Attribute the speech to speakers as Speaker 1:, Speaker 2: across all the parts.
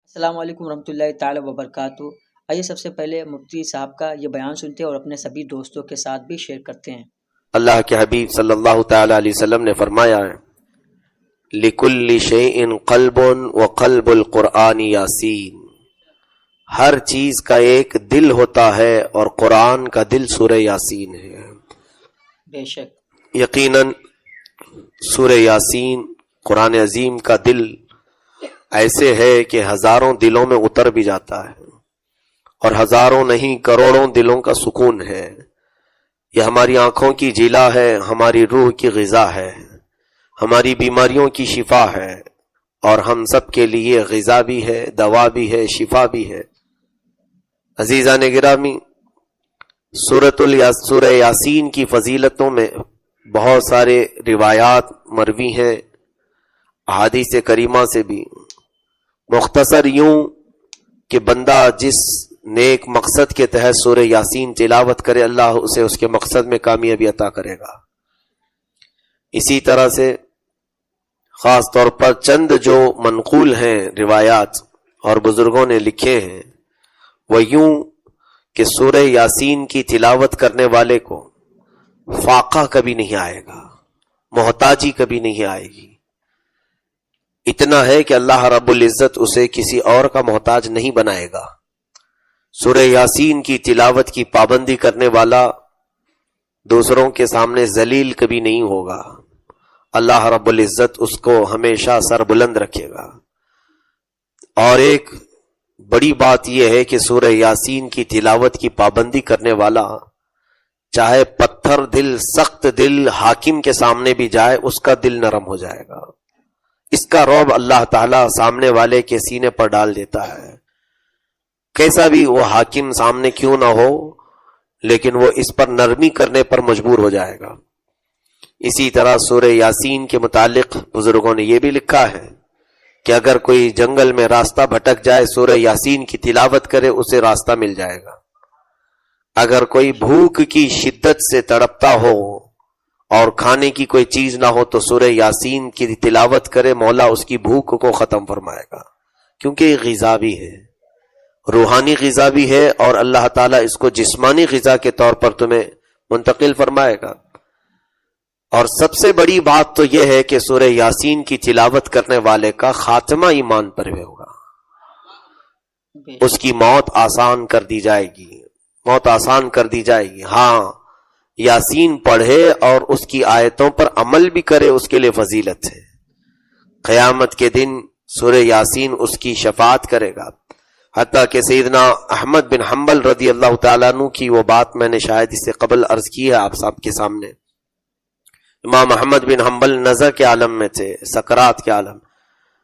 Speaker 1: السلام علیکم ورحمۃ اللہ تعالی وبرکاتہ۔ آئیے سب سے پہلے مفتی صاحب کا یہ بیان سنتے ہیں اور اپنے سبھی دوستوں کے ساتھ بھی شیئر کرتے ہیں۔
Speaker 2: اللہ کے حبیب صلی اللہ تعالی علیہ وسلم نے فرمایا ہے لِكُلِّ شَيْءٍ قَلْبٌ وَقَلْبُ الْقُرْآنِ یاسین، ہر چیز کا ایک دل ہوتا ہے اور قرآن کا دل سورہ یاسین ہے۔
Speaker 1: بے شک
Speaker 2: یقیناً سورہ یاسین قرآن عظیم کا دل ایسے ہے کہ ہزاروں دلوں میں اتر بھی جاتا ہے، اور ہزاروں نہیں کروڑوں دلوں کا سکون ہے۔ یہ ہماری آنکھوں کی جیلا ہے، ہماری روح کی غذا ہے، ہماری بیماریوں کی شفا ہے، اور ہم سب کے لیے غذا بھی ہے، دوا بھی ہے، شفا بھی ہے۔ عزیزان گرامی، سورہ یاسین کی فضیلتوں میں بہت سارے روایات مروی ہیں، احادیث کریمہ سے بھی۔ مختصر یوں کہ بندہ جس نیک مقصد کے تحت سورہ یاسین تلاوت کرے، اللہ اسے اس کے مقصد میں کامیابی عطا کرے گا۔ اسی طرح سے خاص طور پر چند جو منقول ہیں روایات اور بزرگوں نے لکھے ہیں، وہ یوں کہ سورہ یاسین کی تلاوت کرنے والے کو فاقہ کبھی نہیں آئے گا، محتاجی کبھی نہیں آئے گی۔ اتنا ہے کہ اللہ رب العزت اسے کسی اور کا محتاج نہیں بنائے گا۔ سورہ یاسین کی تلاوت کی پابندی کرنے والا دوسروں کے سامنے ذلیل کبھی نہیں ہوگا، اللہ رب العزت اس کو ہمیشہ سر بلند رکھے گا۔ اور ایک بڑی بات یہ ہے کہ سورہ یاسین کی تلاوت کی پابندی کرنے والا چاہے پتھر دل، سخت دل حاکم کے سامنے بھی جائے، اس کا دل نرم ہو جائے گا۔ اس کا رعب اللہ تعالیٰ سامنے والے کے سینے پر ڈال دیتا ہے، کیسا بھی وہ حاکم سامنے کیوں نہ ہو، لیکن وہ اس پر نرمی کرنے پر مجبور ہو جائے گا۔ اسی طرح سورہ یاسین کے متعلق بزرگوں نے یہ بھی لکھا ہے کہ اگر کوئی جنگل میں راستہ بھٹک جائے، سورہ یاسین کی تلاوت کرے، اسے راستہ مل جائے گا۔ اگر کوئی بھوک کی شدت سے تڑپتا ہو اور کھانے کی کوئی چیز نہ ہو تو سورہ یاسین کی تلاوت کرے، مولا اس کی بھوک کو ختم فرمائے گا، کیونکہ یہ غذا بھی ہے، روحانی غذا بھی ہے، اور اللہ تعالیٰ اس کو جسمانی غذا کے طور پر تمہیں منتقل فرمائے گا۔ اور سب سے بڑی بات تو یہ ہے کہ سورہ یاسین کی تلاوت کرنے والے کا خاتمہ ایمان پر ہوگا، اس کی موت آسان کر دی جائے گی، موت آسان کر دی جائے گی۔ ہاں، یاسین پڑھے اور اس کی آیتوں پر عمل بھی کرے، اس کے لیے فضیلت ہے۔ قیامت کے دن سورہ یاسین اس کی شفاعت کرے گا۔ حتیٰ کہ سیدنا احمد بن حنبل رضی اللہ تعالیٰ عنہ کی وہ بات میں نے شاید اس سے قبل عرض کی ہے آپ سب کے سامنے۔ امام احمد بن حنبل نزع کے عالم میں تھے، سکرات کے عالم،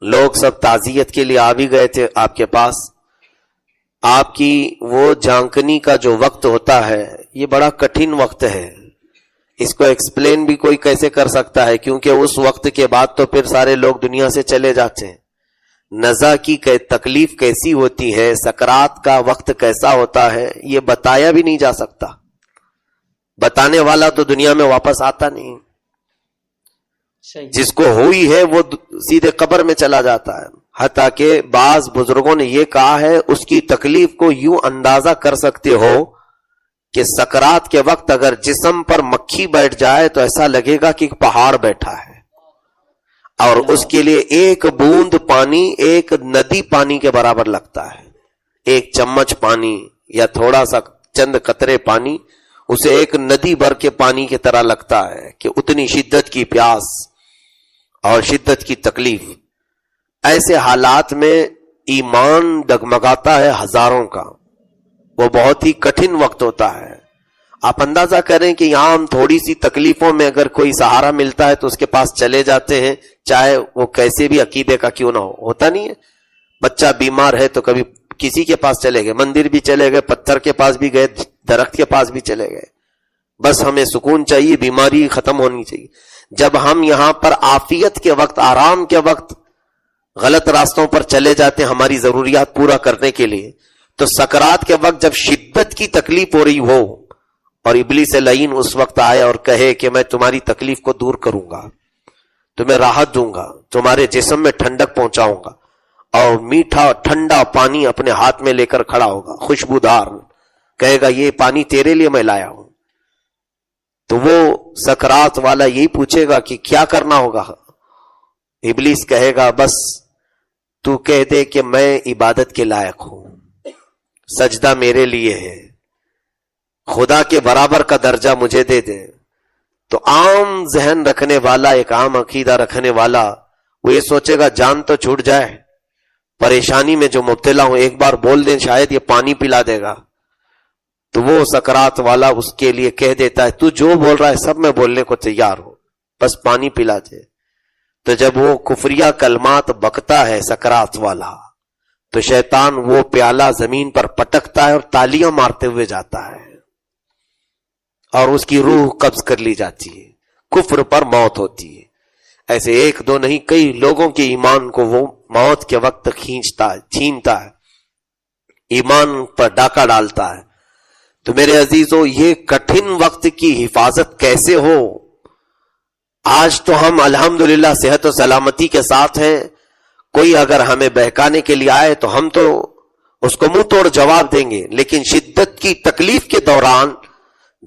Speaker 2: لوگ سب تعزیت کے لیے آ بھی گئے تھے آپ کے پاس۔ آپ کی وہ جانکنی کا جو وقت ہوتا ہے، یہ بڑا کٹھن وقت ہے، اس کو ایکسپلین بھی کوئی کیسے کر سکتا ہے، کیونکہ اس وقت کے بعد تو پھر سارے لوگ دنیا سے چلے جاتے ہیں۔ نزع کی تکلیف کیسی ہوتی ہے، سکرات کا وقت کیسا ہوتا ہے، یہ بتایا بھی نہیں جا سکتا، بتانے والا تو دنیا میں واپس آتا نہیں، جس کو ہوئی ہے وہ سیدھے قبر میں چلا جاتا ہے۔ حتیٰ کہ بعض بزرگوں نے یہ کہا ہے اس کی تکلیف کو یوں اندازہ کر سکتے ہو کہ سکرات کے وقت اگر جسم پر مکھی بیٹھ جائے تو ایسا لگے گا کہ ایک پہاڑ بیٹھا ہے، اور اس کے لیے ایک بوند پانی ایک ندی پانی کے برابر لگتا ہے۔ ایک چمچ پانی یا تھوڑا سا چند قطرے پانی اسے ایک ندی بھر کے پانی کی طرح لگتا ہے، کہ اتنی شدت کی پیاس اور شدت کی تکلیف۔ ایسے حالات میں ایمان ڈگمگاتا ہے ہزاروں کا، وہ بہت ہی کٹھن وقت ہوتا ہے۔ آپ اندازہ کریں کہ یہاں ہم تھوڑی سی تکلیفوں میں اگر کوئی سہارا ملتا ہے تو اس کے پاس چلے جاتے ہیں، چاہے وہ کیسے بھی عقیدے کا کیوں نہ ہو، ہوتا نہیں ہے؟ بچہ بیمار ہے تو کبھی کسی کے پاس چلے گئے، مندر بھی چلے گئے، پتھر کے پاس بھی گئے، درخت کے پاس بھی چلے گئے، بس ہمیں سکون چاہیے، بیماری ختم ہونی چاہیے۔ جب ہم یہاں پر عافیت کے وقت، آرام کے وقت غلط راستوں پر چلے جاتے ہیں ہماری ضروریات پورا کرنے کے لیے، تو سکرات کے وقت جب شدت کی تکلیف ہو رہی ہو اور ابلیس لعین اس وقت آئے اور کہے کہ میں تمہاری تکلیف کو دور کروں گا، تمہیں راحت دوں گا، تمہارے جسم میں ٹھنڈک پہنچاؤں گا، اور میٹھا ٹھنڈا پانی اپنے ہاتھ میں لے کر کھڑا ہوگا، خوشبودار، کہے گا یہ پانی تیرے لیے میں لایا ہوں. تو وہ سکرات والا یہی پوچھے گا کہ کیا کرنا ہوگا. ابلیس کہے گا بس تو کہہ دے کہ میں عبادت کے لائق ہوں، سجدہ میرے لیے ہے، خدا کے برابر کا درجہ مجھے دے دے. تو عام ذہن رکھنے والا، ایک عام عقیدہ رکھنے والا، وہ یہ سوچے گا جان تو چھوٹ جائے، پریشانی میں جو مبتلا ہوں ایک بار بول دیں شاید یہ پانی پلا دے گا. تو وہ سکرات والا اس کے لیے کہہ دیتا ہے تو جو بول رہا ہے سب میں بولنے کو تیار ہوں، بس پانی پلا دے. تو جب وہ کفریہ کلمات بکتا ہے سکرات والا، تو شیطان وہ پیالہ زمین پر پٹکتا ہے اور تالیاں مارتے ہوئے جاتا ہے، اور اس کی روح قبض کر لی جاتی ہے، کفر پر موت ہوتی ہے. ایسے ایک دو نہیں، کئی لوگوں کے ایمان کو وہ موت کے وقت چھینتا ہے، ایمان پر ڈاکہ ڈالتا ہے. تو میرے عزیزو، یہ کٹھن وقت کی حفاظت کیسے ہو؟ آج تو ہم الحمدللہ صحت و سلامتی کے ساتھ ہیں، کوئی اگر ہمیں بہکانے کے لیے آئے تو ہم تو اس کو منہ توڑ جواب دیں گے، لیکن شدت کی تکلیف کے دوران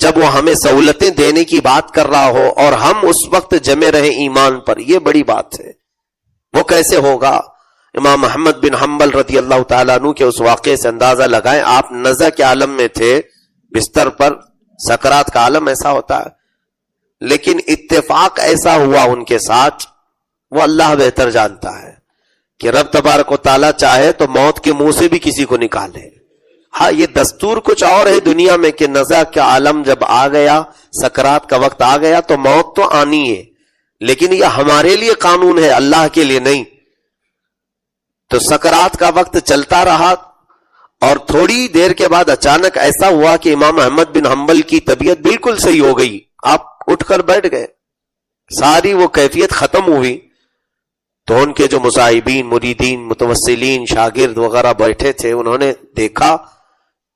Speaker 2: جب وہ ہمیں سہولتیں دینے کی بات کر رہا ہو اور ہم اس وقت جمے رہے ایمان پر، یہ بڑی بات ہے. وہ کیسے ہوگا؟ امام احمد بن حنبل رضی اللہ تعالیٰ عنہ کے اس واقعے سے اندازہ لگائیں. آپ نزع کے عالم میں تھے، بستر پر، سکرات کا عالم ایسا ہوتا ہے، لیکن اتفاق ایسا ہوا ان کے ساتھ، وہ اللہ بہتر جانتا ہے کہ رب تبارک و تعالیٰ چاہے تو موت کے منہ سے بھی کسی کو نکالے. ہاں، یہ دستور کچھ اور ہے دنیا میں کہ نزع کا عالم جب آ گیا، سکرات کا وقت آ گیا تو موت تو آنی ہے، لیکن یہ ہمارے لیے قانون ہے، اللہ کے لیے نہیں. تو سکرات کا وقت چلتا رہا، اور تھوڑی دیر کے بعد اچانک ایسا ہوا کہ امام احمد بن حنبل کی طبیعت بالکل صحیح ہو گئی. آپ اٹھ کر بیٹھ گئے، ساری وہ کیفیت ختم ہوئی. تو ان کے جو مصاحبین، مریدین، متوسلین، شاگرد وغیرہ بیٹھے تھے، انہوں نے دیکھا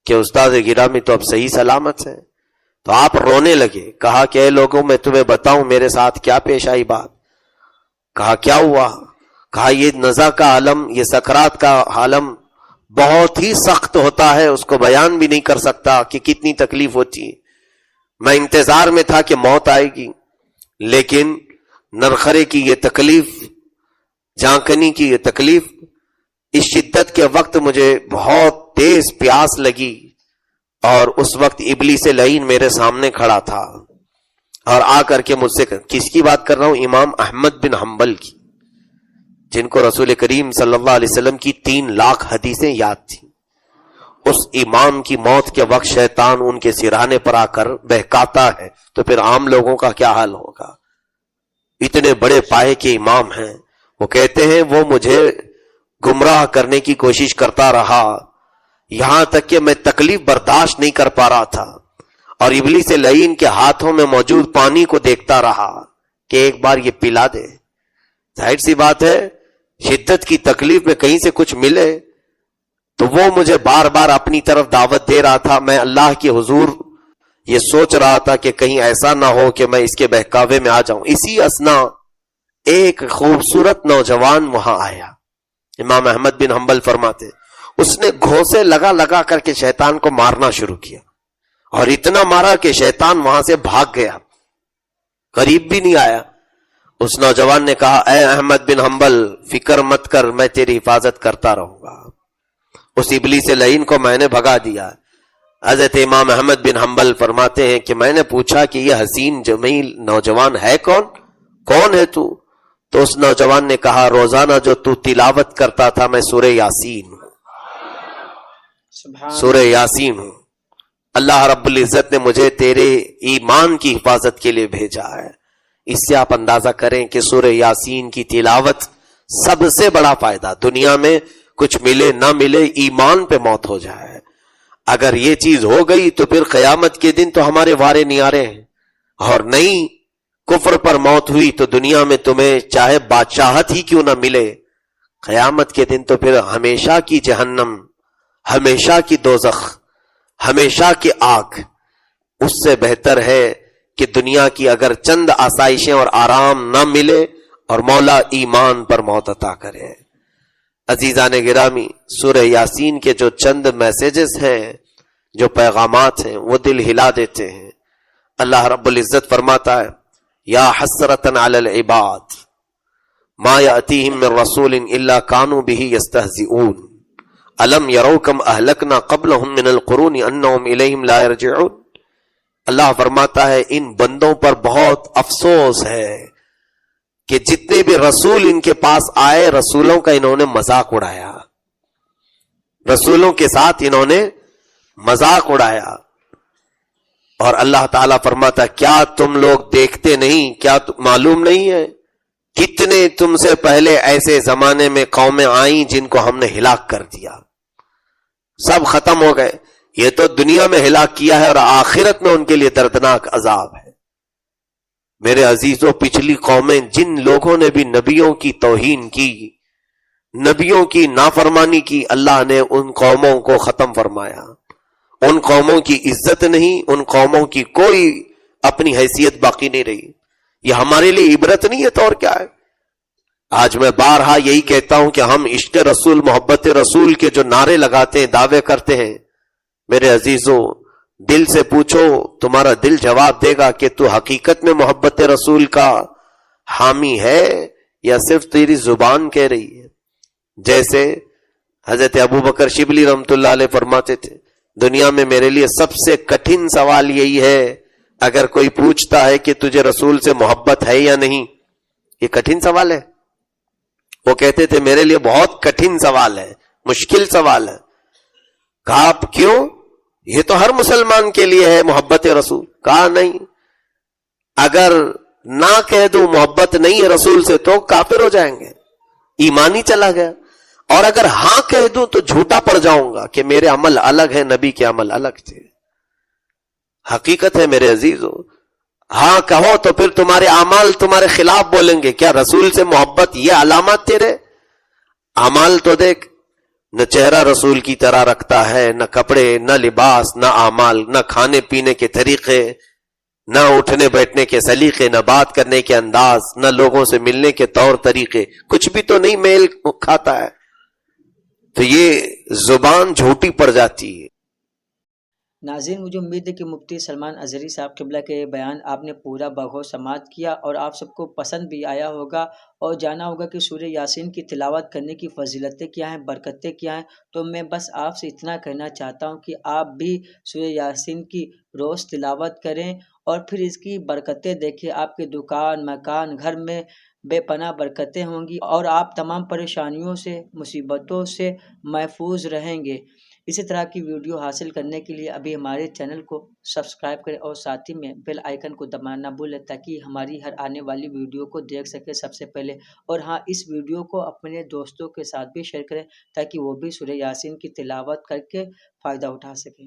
Speaker 2: کہ استاد گرامی تو اب صحیح سلامت ہے. تو آپ رونے لگے. کہا کہ اے لوگوں، میں تمہیں بتاؤں میرے ساتھ کیا پیش آئی بات. کہا کیا ہوا؟ کہا یہ نزع کا عالم، یہ سکرات کا عالم بہت ہی سخت ہوتا ہے، اس کو بیان بھی نہیں کر سکتا کہ کتنی تکلیف ہوتی ہے. میں انتظار میں تھا کہ موت آئے گی، لیکن نرخرے کی یہ تکلیف، جانکنی کی یہ تکلیف، اس شدت کے وقت مجھے بہت تیز پیاس لگی، اور اس وقت ابلیس لعین میرے سامنے کھڑا تھا اور آ کر کے مجھ سے، کس کی بات کر رہا ہوں؟ امام احمد بن حنبل کی، جن کو رسول کریم صلی اللہ علیہ وسلم کی 3 لاکھ حدیثیں یاد تھیں. اس امام کی موت کے وقت شیطان ان کے سرانے پر آ کر بہکاتا ہے، تو پھر عام لوگوں کا کیا حال ہوگا؟ اتنے بڑے پائے کے امام ہیں. وہ کہتے ہیں وہ مجھے گمراہ کرنے کی کوشش کرتا رہا، یہاں تک کہ میں تکلیف برداشت نہیں کر پا رہا تھا، اور ابلیس لعین کے ہاتھوں میں موجود پانی کو دیکھتا رہا کہ ایک بار یہ پلا دے. ظاہر سی بات ہے، شدت کی تکلیف میں کہیں سے کچھ ملے تو وہ مجھے بار بار اپنی طرف دعوت دے رہا تھا. میں اللہ کے حضور یہ سوچ رہا تھا کہ کہیں ایسا نہ ہو کہ میں اس کے بہکاوے میں آ جاؤں. اسی اثنا ایک خوبصورت نوجوان وہاں آیا. امام احمد بن حنبل فرماتے اس نے گھونسے لگا لگا کر کے شیطان کو مارنا شروع کیا، اور اتنا مارا کہ شیطان وہاں سے بھاگ گیا، قریب بھی نہیں آیا. اس نوجوان نے کہا اے احمد بن حنبل، فکر مت کر، میں تیری حفاظت کرتا رہوں گا. اس ابلیس لعین کو میں نے بھگا دیا. حضرت امام احمد بن حنبل فرماتے ہیں کہ میں نے پوچھا کہ یہ حسین جمیل نوجوان ہے کون ہے تو اس نوجوان نے کہا روزانہ جو تو تلاوت کرتا تھا میں سورہ یاسین ہوں، سورہ یاسین ہوں. اللہ رب العزت نے مجھے تیرے ایمان کی حفاظت کے لیے بھیجا ہے. اس سے آپ اندازہ کریں کہ سورہ یاسین کی تلاوت سب سے بڑا فائدہ. دنیا میں کچھ ملے نہ ملے، ایمان پہ موت ہو جائے. اگر یہ چیز ہو گئی تو پھر قیامت کے دن تو ہمارے وارے نیارے ہیں، اور نہیں کفر پر موت ہوئی تو دنیا میں تمہیں چاہے بادشاہت ہی کیوں نہ ملے، قیامت کے دن تو پھر ہمیشہ کی جہنم، ہمیشہ کی دوزخ، ہمیشہ کی آگ. اس سے بہتر ہے کہ دنیا کی اگر چند آسائشیں اور آرام نہ ملے اور مولا ایمان پر موت عطا کرے. عزیزان گرامی، سورہ یاسین کے جو چند میسیجز ہیں، جو پیغامات ہیں، وہ دل ہلا دیتے ہیں۔ اللہ رب العزت فرماتا ہے یا حسرتن علی العباد ما یأتیہم من رسول الا کانوا بہ یستہزئون الم یروا کم اہلکنا قبلہم من القرون انہم الیہم لا یرجعون۔ اللہ فرماتا ہے ان بندوں پر بہت افسوس ہے کہ جتنے بھی رسول ان کے پاس آئے، رسولوں کا انہوں نے مذاق اڑایا، رسولوں کے ساتھ انہوں نے مذاق اڑایا۔ اور اللہ تعالیٰ فرماتا کیا تم لوگ دیکھتے نہیں، کیا معلوم نہیں ہے کتنے تم سے پہلے ایسے زمانے میں قومیں آئیں جن کو ہم نے ہلاک کر دیا، سب ختم ہو گئے۔ یہ تو دنیا میں ہلاک کیا ہے اور آخرت میں ان کے لیے دردناک عذاب ہے۔ میرے عزیزوں، پچھلی قومیں جن لوگوں نے بھی نبیوں کی توہین کی، نبیوں کی نافرمانی کی، اللہ نے ان قوموں کو ختم فرمایا۔ ان قوموں کی عزت نہیں، ان قوموں کی کوئی اپنی حیثیت باقی نہیں رہی۔ یہ ہمارے لیے عبرت نہیں ہے تو اور کیا ہے؟ آج میں بارہا یہی کہتا ہوں کہ ہم عشق رسول، محبت رسول کے جو نعرے لگاتے ہیں، دعوے کرتے ہیں، میرے عزیزوں دل سے پوچھو، تمہارا دل جواب دے گا کہ تو حقیقت میں محبت رسول کا حامی ہے یا صرف تیری زبان کہہ رہی ہے؟ جیسے حضرت ابوبکر شبلی رحمۃ اللہ علیہ فرماتے تھے دنیا میں میرے لیے سب سے کٹھن سوال یہی ہے، اگر کوئی پوچھتا ہے کہ تجھے رسول سے محبت ہے یا نہیں، یہ کٹھن سوال ہے۔ وہ کہتے تھے میرے لیے بہت کٹھن سوال ہے، مشکل سوال ہے۔ کہا آپ کیوں؟ یہ تو ہر مسلمان کے لیے ہے محبت رسول۔ کہا نہیں، اگر نہ کہہ دوں محبت نہیں ہے رسول سے تو کافر ہو جائیں گے، ایمان ہی چلا گیا، اور اگر ہاں کہہ دوں تو جھوٹا پڑ جاؤں گا کہ میرے عمل الگ ہیں، نبی کے عمل الگ تھے۔ حقیقت ہے میرے عزیزو، ہاں کہو تو پھر تمہارے اعمال تمہارے خلاف بولیں گے۔ کیا رسول سے محبت یہ علامات تیرے؟ اعمال تو دیکھ، نہ چہرہ رسول کی طرح رکھتا ہے، نہ کپڑے، نہ لباس، نہ اعمال، نہ کھانے پینے کے طریقے، نہ اٹھنے بیٹھنے کے سلیقے، نہ بات کرنے کے انداز، نہ لوگوں سے ملنے کے طور طریقے، کچھ بھی تو نہیں میل کھاتا ہے۔ تو یہ زبان جھوٹی پڑ جاتی ہے۔
Speaker 1: ناظرین، مجھے امید ہے کہ مفتی سلمان اظہری صاحب قبلہ کے بیان آپ نے پورا بغور سماعت کیا اور آپ سب کو پسند بھی آیا ہوگا اور جانا ہوگا کہ سورہ یاسین کی تلاوت کرنے کی فضیلتیں کیا ہیں، برکتیں کیا ہیں۔ تو میں بس آپ سے اتنا کہنا چاہتا ہوں کہ آپ بھی سورہ یاسین کی روز تلاوت کریں اور پھر اس کی برکتیں دیکھیں۔ آپ کے دکان، مکان، گھر میں بے پناہ برکتیں ہوں گی اور آپ تمام پریشانیوں سے، مصیبتوں سے محفوظ رہیں گے۔ اسی طرح کی ویڈیو حاصل کرنے کے لیے ابھی ہمارے چینل کو سبسکرائب کریں اور ساتھ ہی میں بیل آئیکن کو دبانا نہ بھولیں تاکہ ہماری ہر آنے والی ویڈیو کو دیکھ سکے سب سے پہلے۔ اور ہاں، اس ویڈیو کو اپنے دوستوں کے ساتھ بھی شیئر کریں تاکہ وہ بھی سورہ یاسین کی تلاوت کر کے فائدہ اٹھا سکیں۔